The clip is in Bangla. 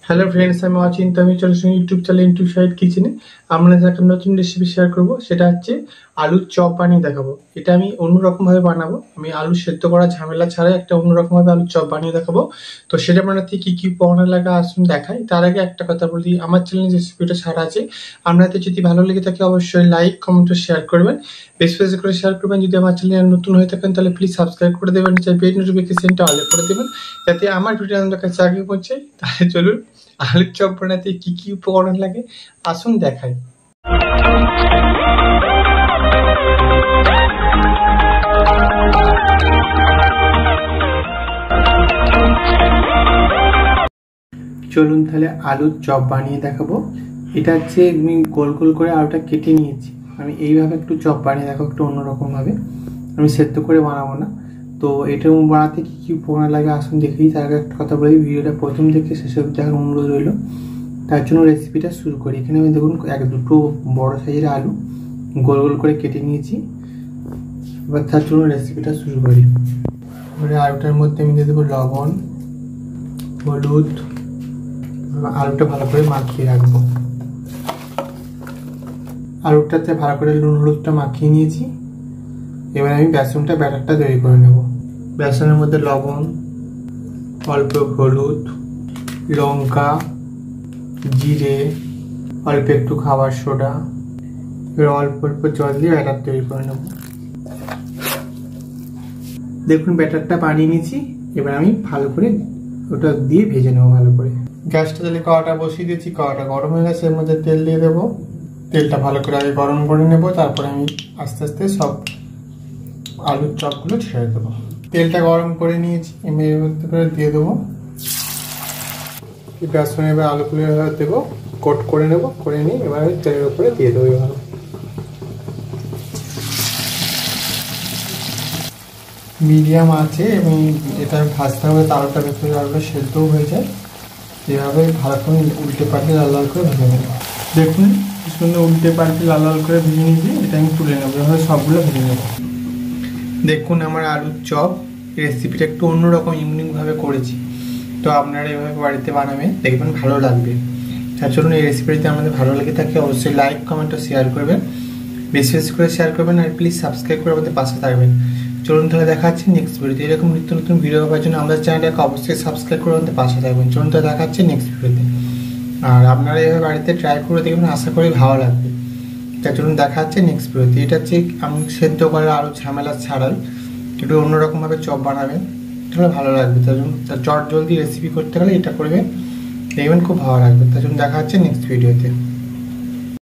হ্যালো ফ্রেন্ডস, আমি অচিন্ত। আমি চলে আসলাম ইউটিউব চ্যানেল ইউটিউব সাইড কিচেনে। আমরা একটা নতুন রেসিপি শেয়ার করব, সেটা হচ্ছে আলুর চপ বানিয়ে দেখাবো। এটা আমি অন্যরকম ভাবে বানাবো। আমি আলু সেদ্ধ করা ঝামেলা ছাড়াই একটা অন্যরকম ভাবে আলুর চপ বানিয়ে দেখাবো। তো সেটা বানাতে কি কি উপকরণ লাগে আসুন দেখাই। তার আগে একটা কথা বলি, আমার চ্যানেলে যে রেসিপিটা ছাড়া আছে, আপনাদের যদি ভালো লেগে থাকে অবশ্যই লাইক কমেন্ট শেয়ার করবেন, বেশি বেশি করে শেয়ার করবেন। যদি আমার চ্যানেলে নতুন হয়ে থাকেন তাহলে প্লিজ সাবস্ক্রাইব করে দেবেন, নিচে বেল নোটিফিকেশনটা অল করে দেবেন, যাতে আমার ভিডিও আপনাদের কাছে আগে পৌঁছায়। তাহলে চলুন আলুর চপ বানাতে কি কি উপকরণ লাগে আসুন দেখাই। চলুন তাহলে আলুর চপ বানিয়ে দেখাবো। এটা হচ্ছে আমি গোল গোল করে আলুটা কেটে নিয়েছি। আমি এইভাবে একটু চপ বানিয়ে দেখাবো, একটু অন্যরকম ভাবে। আমি সেদ্ধ করে বানাবো না। তো এটা বানাতে কি কি উপকরণ লাগে আসুন দেখি। তার আগে একটা কথা বলি, ভিডিওটা প্রথম থেকে শেষ অবধি দেখার অনুরোধ রইল। তার জন্য রেসিপিটা শুরু করি। এখানে আমি দেখুন দুটো বড় সাইজের আলু গোল গোল করে কেটে নিয়েছি। এবার তার জন্য রেসিপিটা শুরু করি। এবারে আলুটার মধ্যে আমি দিয়ে দেবো লবণ, হলুদ। আলুটা ভালো করে মাখিয়ে রাখবো। আলুটাতে ভালো করে নুন হলুদটা মাখিয়ে নিয়েছি। এবার আমি ব্যাটারটা তৈরি করে নেব। বেসনের মধ্যে লবণ, অল্প হলুদ, লঙ্কা, জিরে, অল্প একটু খাবার সোডা, এবার অল্প অল্প জল দিয়ে ব্যাটার তৈরি করে নেব। দেখুন ব্যাটারটা বানিয়ে নিয়েছি। এবার আমি ভালো করে ওটা দিয়ে ভেজে নেবো ভালো করে। গ্যাসটা তাহলে কড়াটা বসিয়ে দিয়েছি, কড়াটা গরম হয়ে গেছে। এর মধ্যে তেল দিয়ে দেবো। তেলটা ভালো করে আগে গরম করে নেব, তারপরে আমি আস্তে আস্তে সব আলুর চপগুলো ছেড়ে দেবো। তেলটা গরম করে নিয়েছি, আমি এর মধ্যে করে দিয়ে দেবো বেসন। এবার আলুগুলো দেবো, কোট করে নেব, করে নিয়ে এবার তেলের উপরে দিয়ে দেবো। এবার মিডিয়াম আছে এবং এটা ভাজতে হবে, আলুটা ভেতরে আলুটা সেদ্ধও হয়ে যায়। এভাবে ভালো করে উল্টে পাল্টে লাল লাল করে ভেজে নেব। দেখুন কি সুন্দর উল্টে পাল্টে লাল লাল করে ভেজে নিয়েছি। এটা আমি তুলে নেবো, এভাবে সবগুলো ভেজে নেব। দেখুন আমার আলুর চপ রেসিপিটা একটু অন্যরকম ইউনিকভাবে করেছি। তো আপনারা এভাবে বাড়িতে বানাবেন, দেখবেন ভালো লাগবে। তার জন্য এই রেসিপিটা আমাদের ভালো লেগে থাকে অবশ্যই লাইক কমেন্ট ও শেয়ার করবেন, বেশি বেশি করে শেয়ার করবেন, আর প্লিজ সাবস্ক্রাইব করে আমাদের পাশে থাকবেন। চলুন তাহলে দেখা হচ্ছে নেক্সট ভিডিওতে। এরকম নিত্য নতুন ভিডিও পাওয়ার জন্য আমাদের চ্যানেলটাকে অবশ্যই সাবস্ক্রাইব করে আমাদের পাশে থাকবেন। চলুন তাহলে দেখা হচ্ছে নেক্সট ভিডিওতে। আর আপনারা এভাবে বাড়িতে ট্রাই করে দেখবেন, আশা করি ভালো লাগবে। তার জন্য দেখা হচ্ছে নেক্সট ভিডিওতে। এটা হচ্ছে আমি সেদ্ধ করা আলু ঝামেলা ছাড়াই একটু অন্যরকমভাবে চপ বানাবেন, তাহলে ভালো লাগবে। তার জন্য চট জলদি রেসিপি করতে গেলে এটা করবেন, দেখবেন খুব ভালো লাগবে। তার জন্য দেখা হচ্ছে নেক্সট ভিডিওতে।